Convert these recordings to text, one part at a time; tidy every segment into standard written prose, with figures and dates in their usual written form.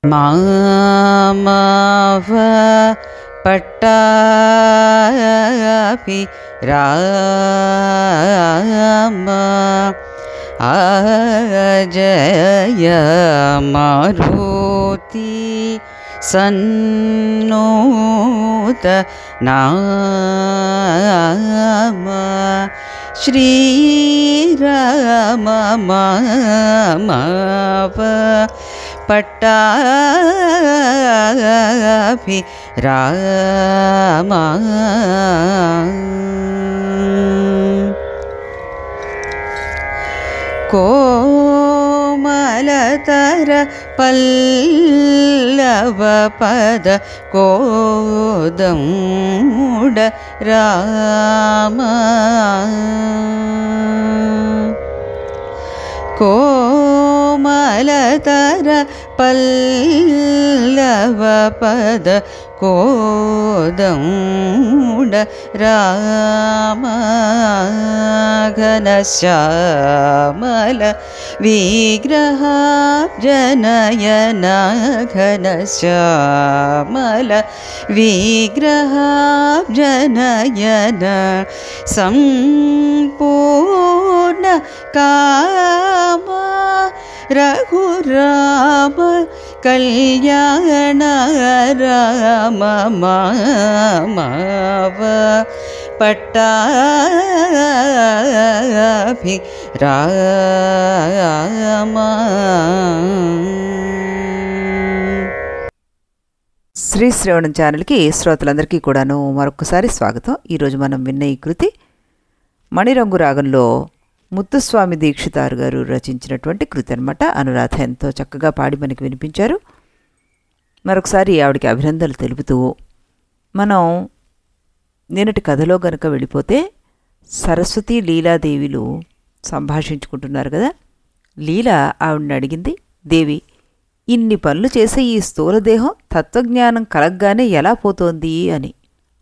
మామవ పట్టాభి రామ అజయ మారుతి సన్నోత నామ శ్రీరామ మామవ పట్టాభి రామ కోమలతర పల్లవ పద కోదండ రామ కోమలతర పల్లవ పద కోదండ రామ ఘనశ్యామల విగ్రహ జనయన ఘనశ్యామల విగ్రహ జనయన సంపూర్ణ కామ రఘురామ కళ్యాణ రామ మామవ పట్టాభి రామ. శ్రీ శ్రవణం ఛానల్కి శ్రోతలందరికీ కూడాను మరొకసారి స్వాగతం. ఈరోజు మనం విన్న ఈ కృతి మణిరంగు రాగంలో ముత్తుస్వామి దీక్షితారు గారు రచించినటువంటి కృతి అనమాట. అనురాధ ఎంతో చక్కగా పాడి మనకి వినిపించారు. మరొకసారి ఆవిడకి అభినందనలు తెలుపుతూ మనం నిన్నటి కథలో గనక వెళ్ళిపోతే సరస్వతి లీలాదేవిలు సంభాషించుకుంటున్నారు కదా. లీల ఆవిడని అడిగింది, దేవి ఇన్ని పనులు చేసే ఈ స్థూలదేహం తత్వజ్ఞానం కలగ్గానే ఎలా పోతోంది అని.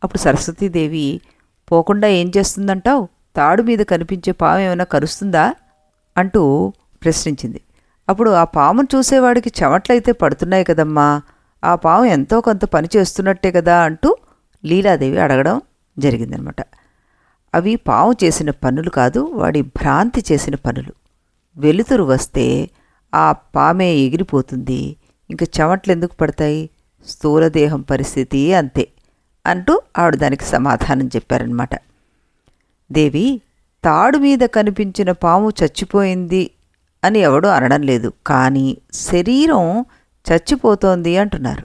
అప్పుడు సరస్వతీదేవి, పోకుండా ఏం చేస్తుందంటావు? తాడు మీద కనిపించే పాము ఏమైనా కరుస్తుందా అంటూ ప్రశ్నించింది. అప్పుడు ఆ పామును చూసేవాడికి చెమట్లయితే పడుతున్నాయి కదమ్మా, ఆ పాము ఎంతో కొంత పని చేస్తున్నట్టే కదా అంటూ లీలాదేవి అడగడం జరిగిందనమాట. అవి పాము చేసిన పనులు కాదు, వాడి భ్రాంతి చేసిన పనులు. వెలుతురు వస్తే ఆ పామే ఎగిరిపోతుంది, ఇంక చెమట్లు ఎందుకు పడతాయి? స్థూలదేహం పరిస్థితి అంతే అంటూ ఆవిడ దానికి సమాధానం చెప్పారనమాట. దేవి, తాడు మీద కనిపించిన పాము చచ్చిపోయింది అని ఎవడూ అనడం లేదు, కానీ శరీరం చచ్చిపోతోంది అంటున్నారు.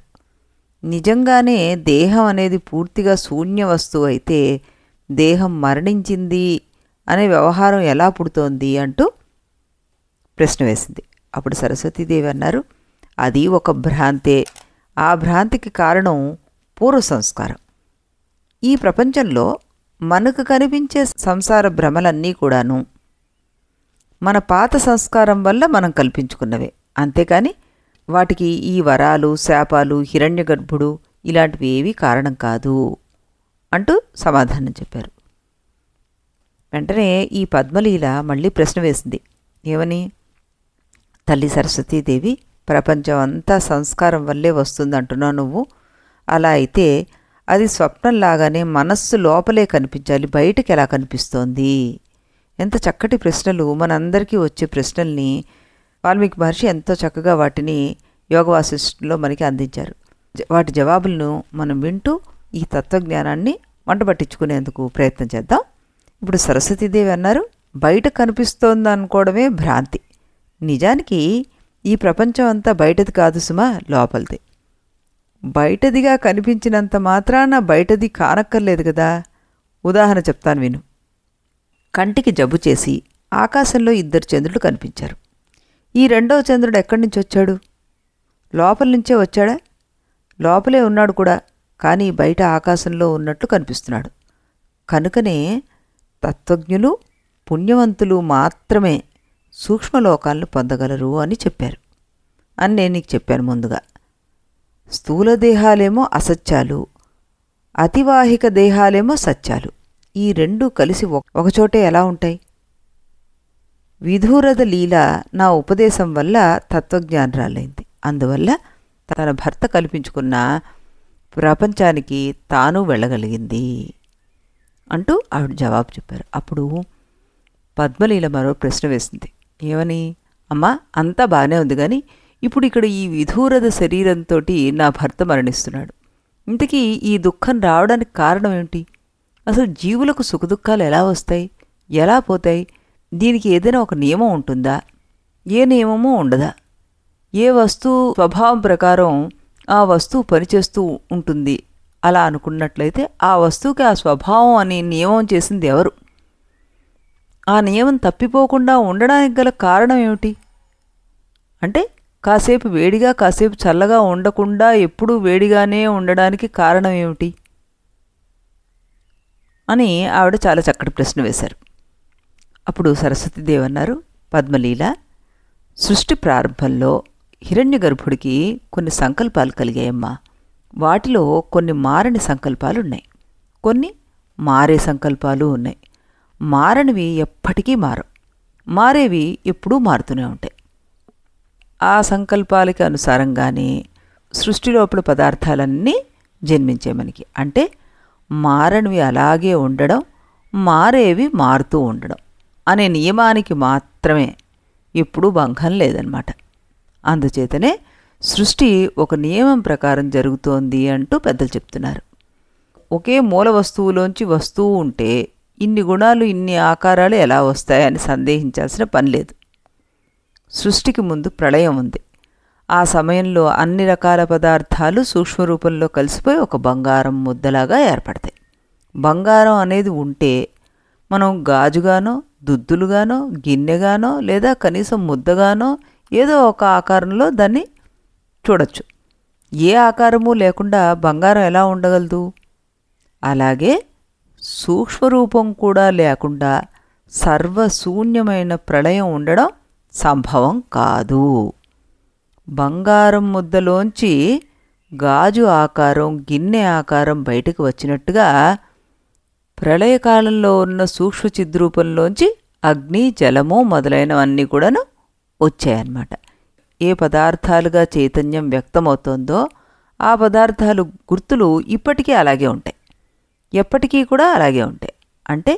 నిజంగానే దేహం అనేది పూర్తిగా శూన్య వస్తువు అయితే దేహం మరణించింది అనే వ్యవహారం ఎలా పుడుతోంది అంటూ ప్రశ్న వేసింది. అప్పుడు సరస్వతీదేవి అన్నారు, అది ఒక భ్రాంతే. ఆ భ్రాంతికి కారణం పూర్వ సంస్కారం. ఈ ప్రపంచంలో మనకు కనిపించే సంసార భ్రమలన్నీ కూడాను మన పాత సంస్కారం వల్ల మనం కల్పించుకున్నవే, అంతేకాని వాటికి ఈ వరాలు, శాపాలు, హిరణ్యగర్భుడు ఇలాంటివి ఏవీ కారణం కాదు అంటూ సమాధానం చెప్పారు. వెంటనే ఈ పద్మలీల మళ్ళీ ప్రశ్న వేసింది. ఏమని? తల్లి సరస్వతీదేవి, ప్రపంచం అంతా సంస్కారం వల్లే వస్తుందంటున్నావు నువ్వు. అలా అయితే అది స్వప్నంలాగానే మనస్సు లోపలే కనిపించాలి, బయటకు ఎలా కనిపిస్తోంది? ఎంత చక్కటి ప్రశ్నలు! మనందరికీ వచ్చే ప్రశ్నల్ని వాల్మీకి మహర్షి ఎంతో చక్కగా వాటిని యోగ వాసిష్ఠంలో మనకి అందించారు. వాటి జవాబులను మనం వింటూ ఈ తత్వజ్ఞానాన్ని వంటబట్టించుకునేందుకు ప్రయత్నం చేద్దాం. ఇప్పుడు సరస్వతీదేవి అన్నారు, బయట కనిపిస్తోంది అనుకోవడమే భ్రాంతి. నిజానికి ఈ ప్రపంచం అంతా బయటది కాదు సుమా, లోపలిది. బయటదిగా కనిపించినంత మాత్రాన బయటది కానక్కర్లేదు కదా. ఉదాహరణ చెప్తాను విను. కంటికి జబ్బు చేసి ఆకాశంలో 2 చంద్రులు కనిపించారు. ఈ రెండవ చంద్రుడు ఎక్కడి నుంచి వచ్చాడు? లోపల నుంచే వచ్చాడా? లోపలే ఉన్నాడు కూడా, కానీ బయట ఆకాశంలో ఉన్నట్లు కనిపిస్తున్నాడు. కనుకనే తత్వజ్ఞులు, పుణ్యవంతులు మాత్రమే సూక్ష్మలోకాలను పొందగలరు అని చెప్పారు అని నేను నీకు చెప్పాను ముందుగా. స్థూల దేహాలేమో అసత్యాలు, అతివాహిక దేహాలేమో సత్యాలు. ఈ రెండూ కలిసి ఒకచోటే ఎలా ఉంటాయి? విధూరద లీల నా ఉపదేశం వల్ల తత్వజ్ఞానరాలైంది. అందువల్ల తన భర్త కల్పించుకున్న ప్రపంచానికి తాను వెళ్ళగలిగింది అంటూ ఆవిడ జవాబు చెప్పారు. అప్పుడు పద్మలీల మరో ప్రశ్న వేసింది. ఏమని? అమ్మా, అంతా బాగానే ఉంది, కానీ ఇప్పుడు ఇక్కడ ఈ విధూరథ శరీరంతో నా భర్త మరణిస్తున్నాడు. ఇంతకీ ఈ దుఃఖం రావడానికి కారణం ఏమిటి? అసలు జీవులకు సుఖదుఖాలు ఎలా వస్తాయి, ఎలా పోతాయి? దీనికి ఏదైనా ఒక నియమం ఉంటుందా? ఏ నియమమూ ఉండదా? ఏ వస్తువు స్వభావం ప్రకారం ఆ వస్తువు పనిచేస్తూ ఉంటుంది అలా అనుకున్నట్లయితే ఆ వస్తువుకి ఆ స్వభావం అనే నియమం చేసింది ఎవరు? ఆ నియమం తప్పిపోకుండా ఉండడానికి గల కారణం ఏమిటి? అంటే కాసేపు వేడిగా కాసేపు చల్లగా ఉండకుండా ఎప్పుడూ వేడిగానే ఉండడానికి కారణం ఏమిటి అని ఆవిడ చాలా చక్కటి ప్రశ్న వేశారు. అప్పుడు సరస్వతీదేవి అన్నారు, పద్మలీల, సృష్టి ప్రారంభంలో హిరణ్యగర్భుడికి కొన్ని సంకల్పాలు కలిగాయమ్మా. వాటిలో కొన్ని మారని సంకల్పాలు ఉన్నాయి, కొన్ని మారే సంకల్పాలు ఉన్నాయి. మారనివి ఎప్పటికీ మారవు, మారేవి ఎప్పుడూ మారుతూనే ఉంటాయి. ఆ సంకల్పాలకి అనుసారంగానే సృష్టి లోపల పదార్థాలన్నీ జన్మించే మనకి. అంటే మారనివి అలాగే ఉండడం, మారేవి మారుతూ ఉండడం అనే నియమానికి మాత్రమే ఎప్పుడూ భంగం లేదన్నమాట. అందుచేతనే సృష్టి ఒక నియమం ప్రకారం జరుగుతోంది అంటూ పెద్దలు చెప్తున్నారు. ఒకే మూల వస్తువులోంచి వస్తువు ఉంటే ఇన్ని గుణాలు ఇన్ని ఆకారాలు ఎలా వస్తాయని సందేహించాల్సిన పని లేదు. సృష్టికి ముందు ప్రళయం ఉంది. ఆ సమయంలో అన్ని రకాల పదార్థాలు సూక్ష్మరూపంలో కలిసిపోయి ఒక బంగారం ముద్దలాగా ఏర్పడతాయి. బంగారం అనేది ఉంటే మనం గాజుగానో, దుద్దులుగానో, గిన్నెగానో, లేదా కనీసం ముద్దగానో ఏదో ఒక ఆకారంలో దాన్ని చూడొచ్చు. ఏ ఆకారము లేకుండా బంగారం ఎలా ఉండగలదు? అలాగే సూక్ష్మరూపం కూడా లేకుండా సర్వశూన్యమైన ప్రళయం ఉండడం సంభవం కాదు. బంగారం ముద్దలోంచి గాజు ఆకారం, గిన్నె ఆకారం బయటకు వచ్చినట్టుగా ప్రళయకాలంలో ఉన్న సూక్ష్మ చిద్రూపంలోంచి అగ్ని, జలము మొదలైనవన్నీ కూడాను వచ్చాయన్నమాట. ఏ పదార్థాలుగా చైతన్యం వ్యక్తమవుతోందో ఆ పదార్థాలు గుర్తులు ఇప్పటికీ అలాగే ఉంటాయి, ఎప్పటికీ కూడా అలాగే ఉంటాయి. అంటే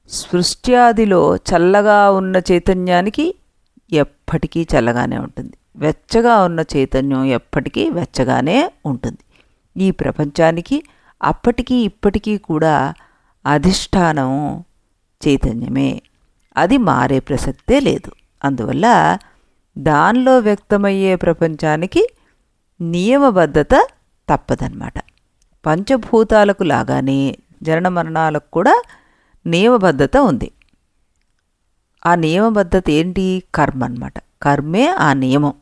సృష్ట్యాదిలో చల్లగా ఉన్న చైతన్యానికి ఎప్పటికీ చల్లగానే ఉంటుంది, వెచ్చగా ఉన్న చైతన్యం ఎప్పటికీ వెచ్చగానే ఉంటుంది. ఈ ప్రపంచానికి అప్పటికీ ఇప్పటికీ కూడా అధిష్టానం చైతన్యమే, అది మారే ప్రసక్తే లేదు. అందువల్ల దానిలో వ్యక్తమయ్యే ప్రపంచానికి నియమబద్ధత తప్పదన్నమాట. పంచభూతాలకు లాగానే జనన మరణాలకు కూడా నియమబద్ధత ఉంది. ఆ నియమబద్ధత ఏంటి? కర్మ అన్నమాట. కర్మే ఆ నియమం.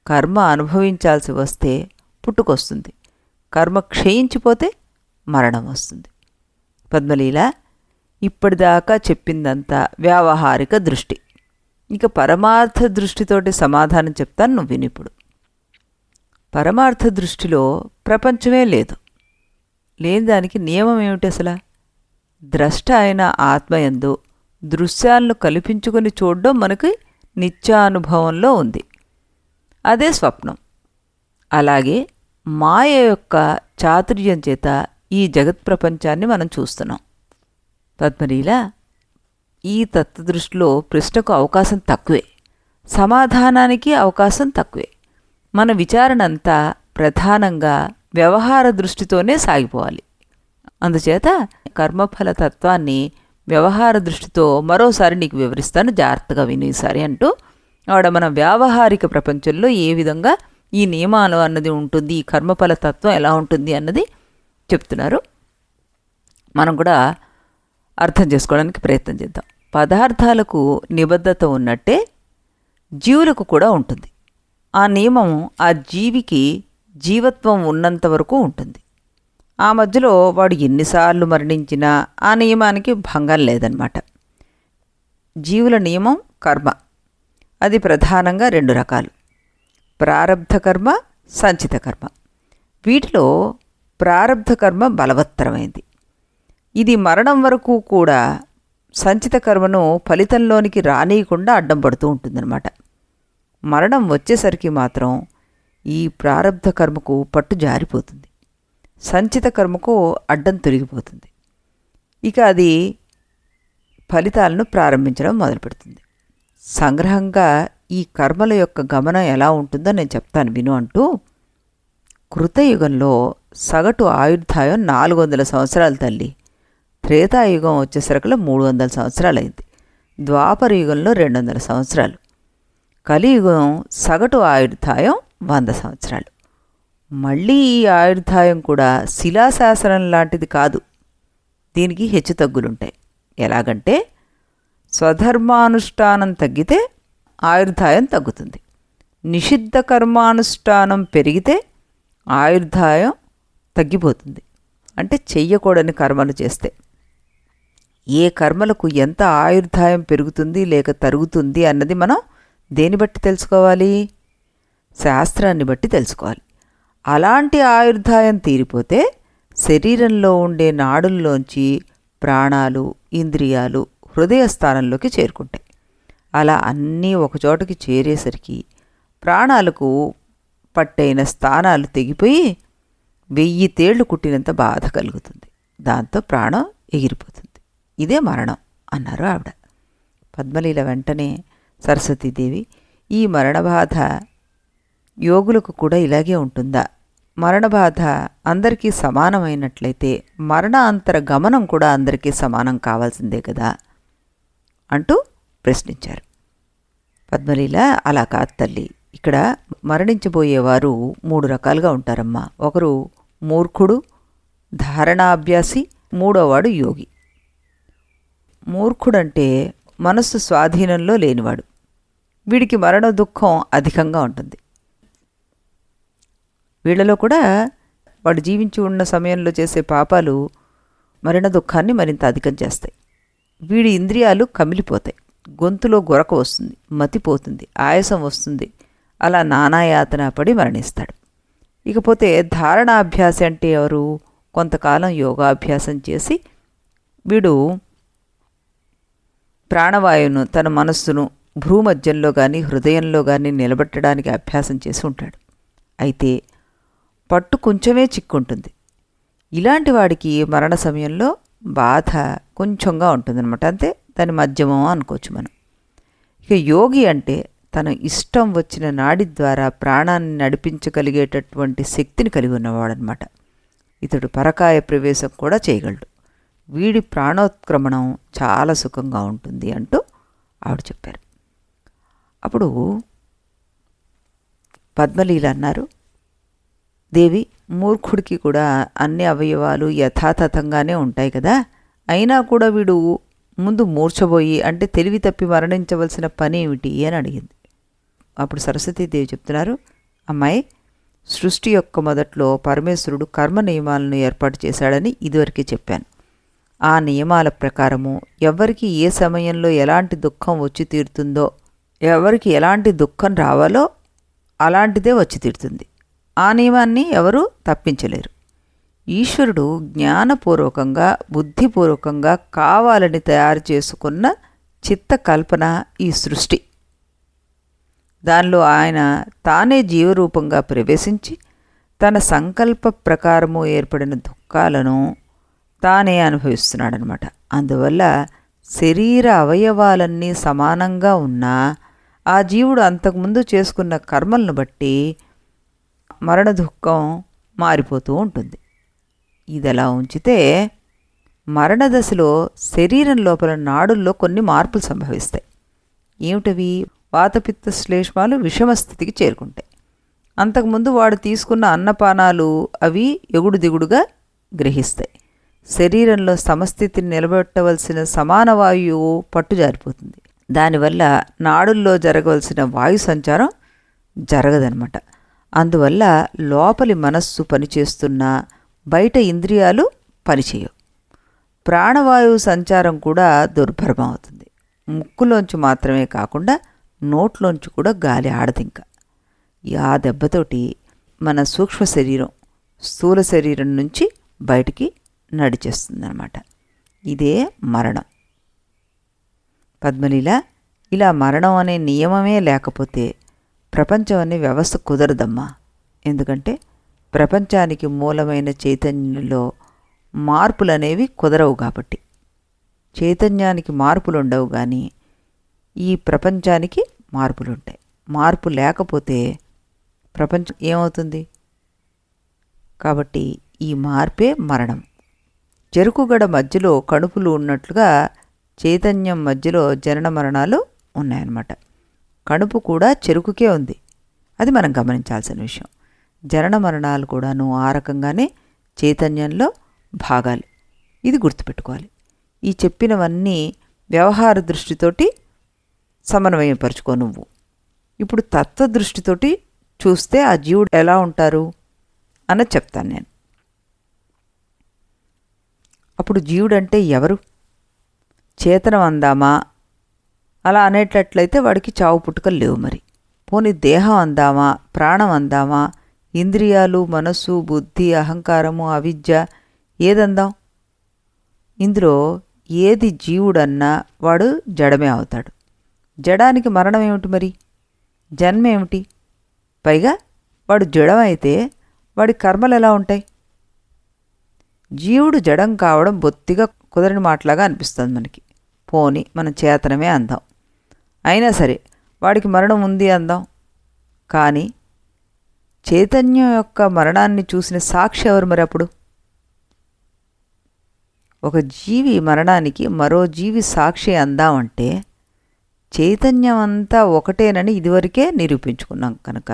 కర్మ అనుభవించాల్సి వస్తే పుట్టుకొస్తుంది, కర్మ క్షయించిపోతే మరణం వస్తుంది. పద్మలీల, ఇప్పటిదాకా చెప్పిందంతా వ్యావహారిక దృష్టి. ఇక పరమార్థ దృష్టితోటి సమాధానం చెప్తాను, నువ్వు వినిప్పుడు. పరమార్థ దృష్టిలో ప్రపంచమే లేదు. లేని దానికి నియమం ఏమిటి అసలు? ద్రష్ట అయిన ఆత్మయందు దృశ్యాలను కల్పించుకొని చూడడం మనకి నిత్యానుభవంలో ఉంది, అదే స్వప్నం. అలాగే మాయ యొక్క చాతుర్యం చేత ఈ జగత్ ప్రపంచాన్ని మనం చూస్తున్నాం. పద్మలీల, ఈ తత్వదృష్టిలో ప్రశ్నకు అవకాశం తక్కువే, సమాధానానికి అవకాశం తక్కువే. మన విచారణ అంతా ప్రధానంగా వ్యవహార దృష్టితోనే సాగిపోవాలి. అందుచేత కర్మఫల తత్వాన్ని వ్యవహార దృష్టితో మరోసారి నీకు వివరిస్తాను, జాగ్రత్తగా వినేసారి అంటూ ఆవిడ మన వ్యావహారిక ప్రపంచంలో ఏ విధంగా ఈ నియమాలు అన్నది ఉంటుంది, ఈ కర్మఫల తత్వం ఎలా ఉంటుంది అన్నది చెప్తున్నారు. మనం కూడా అర్థం చేసుకోవడానికి ప్రయత్నం చేద్దాం. పదార్థాలకు నిబద్ధత ఉన్నట్టే జీవులకు కూడా ఉంటుంది. ఆ నియమం ఆ జీవికి జీవత్వం ఉన్నంత వరకు ఉంటుంది. ఆ మధ్యలో వాడు ఎన్నిసార్లు మరణించినా ఆ నియమానికి భంగం లేదన్నమాట. జీవుల నియమం కర్మ. అది ప్రధానంగా రెండు రకాలు, ప్రారబ్ధ కర్మ, సంచిత కర్మ. వీటిలో ప్రారబ్ధ కర్మ బలవత్తరమైంది. ఇది మరణం వరకు కూడా సంచిత కర్మను ఫలితంలోనికి రానియకుండా అడ్డం పడుతూ ఉంటుందన్నమాట. మరణం వచ్చేసరికి మాత్రం ఈ ప్రారబ్ధ కర్మకు పట్టు జారిపోతుంది, సంచిత కర్మకు అడ్డం తొలగిపోతుంది. ఇక అది ఫలితాలను ప్రారంభించడం మొదలుపెడుతుంది. సంగ్రహంగా ఈ కర్మల యొక్క గమనం ఎలా ఉంటుందో నేను చెప్తాను విను అంటూ, కృతయుగంలో సగటు ఆయుర్దాయం 400 సంవత్సరాలు తల్లి. త్రేతాయుగం వచ్చేసరికి 300 సంవత్సరాలైంది. ద్వాపర యుగంలో 200 సంవత్సరాలు. కలియుగం సగటు ఆయుర్దాయం 100 సంవత్సరాలు. మళ్ళీ ఈ ఆయుర్దాయం కూడా శిలాశాసనం లాంటిది కాదు. దీనికి హెచ్చుతగ్గులుంటాయి. ఎలాగంటే స్వధర్మానుష్ఠానం తగ్గితే ఆయుర్దాయం తగ్గుతుంది, నిషిద్ధ కర్మానుష్ఠానం పెరిగితే ఆయుర్దాయం తగ్గిపోతుంది. అంటే చెయ్యకూడని కర్మలు చేస్తే ఏ కర్మలకు ఎంత ఆయుర్దాయం పెరుగుతుంది లేక తరుగుతుంది అన్నది మనం దేని బట్టి తెలుసుకోవాలి? శాస్త్రాన్ని బట్టి తెలుసుకోవాలి. అలాంటి ఆయుర్దాయం తీరిపోతే శరీరంలో ఉండే నాడుల్లోంచి ప్రాణాలు, ఇంద్రియాలు హృదయ స్థానంలోకి చేరుకుంటాయి. అలా అన్నీ ఒకచోటకి చేరేసరికి ప్రాణాలకు పట్టైన స్థానాలు తెగిపోయి 1000 తేళ్లు కుట్టినంత బాధ కలుగుతుంది. దాంతో ప్రాణం ఎగిరిపోతుంది. ఇదే మరణం అన్నారు ఆవిడ. పద్మలీల వెంటనే సరస్వతీదేవి, ఈ మరణబాధ యోగులకు కూడా ఇలాగే ఉంటుందా? మరణబాధ అందరికీ సమానమైనట్లయితే మరణాంతర గమనం కూడా అందరికీ సమానం కావాల్సిందే కదా అంటూ ప్రశ్నించారు. పద్మలీల, అలా కాదు తల్లి, ఇక్కడ మరణించబోయేవారు 3 రకాలుగా ఉంటారమ్మా. ఒకరు మూర్ఖుడు, ధారణాభ్యాసి, మూడోవాడు యోగి. మూర్ఖుడంటే మనస్సు స్వాధీనంలో లేనివాడు. వీడికి మరణ దుఃఖం అధికంగా ఉంటుంది. వీళ్ళలో కూడా వాడు జీవించి ఉన్న సమయంలో చేసే పాపాలు మరణ దుఃఖాన్ని మరింత అధికం చేస్తాయి. వీడి ఇంద్రియాలు కమిలిపోతాయి, గొంతులో గొరక వస్తుంది, మతిపోతుంది, ఆయాసం వస్తుంది. అలా నానాయాతన పడి మరణిస్తాడు. ఇకపోతే ధారణాభ్యాసి అంటే ఎవరు? కొంతకాలం యోగాభ్యాసం చేసి వీడు ప్రాణవాయువును తన మనస్సును భ్రూమధ్యంలో కానీ హృదయంలో కానీ నిలబెట్టడానికి అభ్యాసం చేసి ఉంటాడు. అయితే పట్టు కొంచెమే చిక్కుంటుంది. ఇలాంటి వాడికి మరణ సమయంలో బాధ కొంచెంగా ఉంటుందన్నమాట. అంతే, దాని మధ్యమం అనుకోవచ్చు మనం. ఇక యోగి అంటే తన ఇష్టం వచ్చిన నాడి ద్వారా ప్రాణాన్ని నడిపించగలిగేటటువంటి శక్తిని కలిగి ఉన్నవాడనమాట. ఇతడు పరకాయ ప్రవేశం కూడా చేయగలడు. వీడి ప్రాణోత్క్రమణం చాలా సుఖంగా ఉంటుంది అంటూ ఆవిడ చెప్పారు. అప్పుడు పద్మలీల అన్నారు, దేవి, మూర్ఖుడికి కూడా అన్ని అవయవాలు యథాతథంగానే ఉంటాయి కదా, అయినా కూడా వీడు ముందు మూర్ఛబోయి అంటే తెలివి తప్పి మరణించవలసిన పని ఏమిటి అని అడిగింది. అప్పుడు సరస్వతీదేవి చెప్తున్నారు, అమ్మాయి, సృష్టి యొక్క మొదట్లో పరమేశ్వరుడు కర్మ నియమాలను ఏర్పాటు చేశాడని ఇదివరకే చెప్పాను. ఆ నియమాల ప్రకారము ఎవరికి ఏ సమయంలో ఎలాంటి దుఃఖం వచ్చి తీరుతుందో, ఎవరికి ఎలాంటి దుఃఖం రావాలో అలాంటిదే వచ్చి తీరుతుంది. ఆ నియమాన్ని ఎవరూ తప్పించలేరు. ఈశ్వరుడు జ్ఞానపూర్వకంగా, బుద్ధిపూర్వకంగా కావాలని తయారు చేసుకున్న చిత్త కల్పన ఈ సృష్టి. దానిలో ఆయన తానే జీవరూపంగా ప్రవేశించి తన సంకల్ప ప్రకారము ఏర్పడిన దుఃఖాలను తానే అనుభవిస్తున్నాడనమాట. అందువల్ల శరీర అవయవాలన్నీ సమానంగా ఉన్నా ఆ జీవుడు అంతకుముందు చేసుకున్న కర్మలను బట్టి మరణ దుఃఖం మారిపోతూ ఉంటుంది. ఇదిలా ఉంచితే మరణదశలో శరీరం లోపల నాడుల్లో కొన్ని మార్పులు సంభవిస్తాయి. ఏమిటవి? వాతపిత్త శ్లేష్మాలు విషమస్థితికి చేరుకుంటాయి. అంతకుముందు వాడు తీసుకున్న అన్నపానాలు అవి ఎగుడు దిగుడుగా గ్రహిస్తాయి. శరీరంలో సమస్థితిని నిలబెట్టవలసిన సమాన వాయువు పట్టుజారిపోతుంది. దానివల్ల నాడుల్లో జరగవలసిన వాయు సంచారం జరగదనమాట. అందువల్ల లోపలి మనస్సు పనిచేస్తున్నా బయట ఇంద్రియాలు పనిచేయవు. ప్రాణవాయువు సంచారం కూడా దుర్భరం అవుతుంది. ముక్కులోంచి మాత్రమే కాకుండా నోట్లోంచి కూడా గాలి ఆడదింకా. ఆ దెబ్బతోటి మన సూక్ష్మ శరీరం స్థూల శరీరం నుంచి బయటికి నడిచేస్తుందన్నమాట. ఇదే మరణం. పద్మలీల, ఇలా మరణం అనే నియమమే లేకపోతే ప్రపంచం అనే వ్యవస్థ కుదరదమ్మా ఎందుకంటే ప్రపంచానికి మూలమైన చైతన్యంలో మార్పులు అనేవి కుదరవు కాబట్టి. చైతన్యానికి మార్పులు ఉండవు, కానీ ఈ ప్రపంచానికి మార్పులు ఉంటాయి. మార్పు లేకపోతే ప్రపంచం ఏమవుతుంది? కాబట్టి ఈ మార్పే మరణం. చెరుకుగడ మధ్యలో కణుపులు ఉన్నట్లుగా చైతన్యం మధ్యలో జనన మరణాలు ఉన్నాయన్నమాట. కణుపు కూడా చెరుకుకే ఉంది, అది మనం గమనించాల్సిన విషయం. జనన మరణాలు కూడాను ఆ రకంగానే చైతన్యంలో భాగాలు. ఇది గుర్తుపెట్టుకోవాలి. ఈ చెప్పినవన్నీ వ్యవహార దృష్టితోటి సమన్వయపరుచుకో నువ్వు. ఇప్పుడు తత్వదృష్టితోటి చూస్తే ఆ జీవుడు ఎలా ఉంటారు అన్నది చెప్తాను నేను. అప్పుడు జీవుడంటే ఎవరు? చేతనం అందామా? అలా అనేటట్లయితే వాడికి చావు పుట్టుకలు లేవు. మరి పోనీ దేహం అందామా, ప్రాణం అందామా, ఇంద్రియాలు, మనస్సు, బుద్ధి, అహంకారము, అవిద్య ఏదందాం? ఇందులో ఏది జీవుడన్నా వాడు జడమే అవుతాడు. జడానికి మరణం ఏమిటి మరి? జన్మ ఏమిటి? పైగా వాడు జడమైతే వాడి కర్మలు ఎలా ఉంటాయి? జీవుడు జడం కావడం బొత్తిగా కుదరని మాటలాగా అనిపిస్తుంది మనకి. పోని మనం చేతనమే అందాం. అయినా సరే వాడికి మరణం ఉంది అందాం. కానీ చైతన్యం యొక్క మరణాన్ని చూసిన సాక్షి ఎవరు మరి? అప్పుడు ఒక జీవి మరణానికి మరో జీవి సాక్షి అందామంటే చైతన్యం అంతా ఒకటేనని ఇదివరకే నిరూపించుకున్నాం. కనుక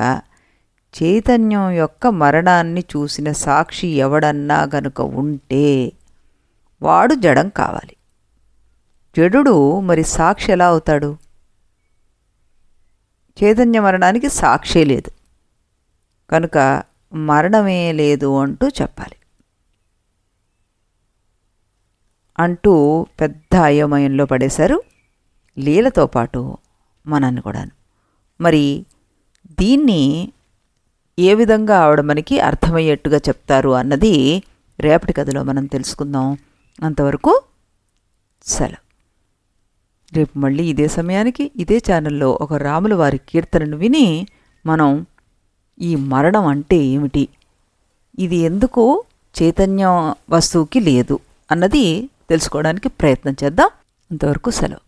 చైతన్యం యొక్క మరణాన్ని చూసిన సాక్షి ఎవడన్నా గనుక ఉంటే వాడు జడం కావాలి. జడుడు మరి సాక్షి ఎలా అవుతాడు? చైతన్య మరణానికి సాక్షే లేదు, కనుక మరణమే లేదు అంటూ చెప్పాలి. అంటూ పెద్ద అయోమయంలో పడేశారు లీలతో పాటు మనల్ని కూడాను. మరి దీన్ని ఏ విధంగా ఆవిడ మనకి అర్థమయ్యేట్టుగా చెప్తారు అన్నది రేపటి కథలో మనం తెలుసుకుందాం. అంతవరకు సెలవు. రేపు మళ్ళీ ఇదే సమయానికి ఇదే ఛానల్లో ఒక రాముల వారి కీర్తనను విని మనం ఈ మరణం అంటే ఏమిటి, ఇది ఎందుకు చైతన్య వస్తువుకి లేదు అన్నది తెలుసుకోవడానికి ప్రయత్నం చేద్దాం. అంతవరకు సెలవు.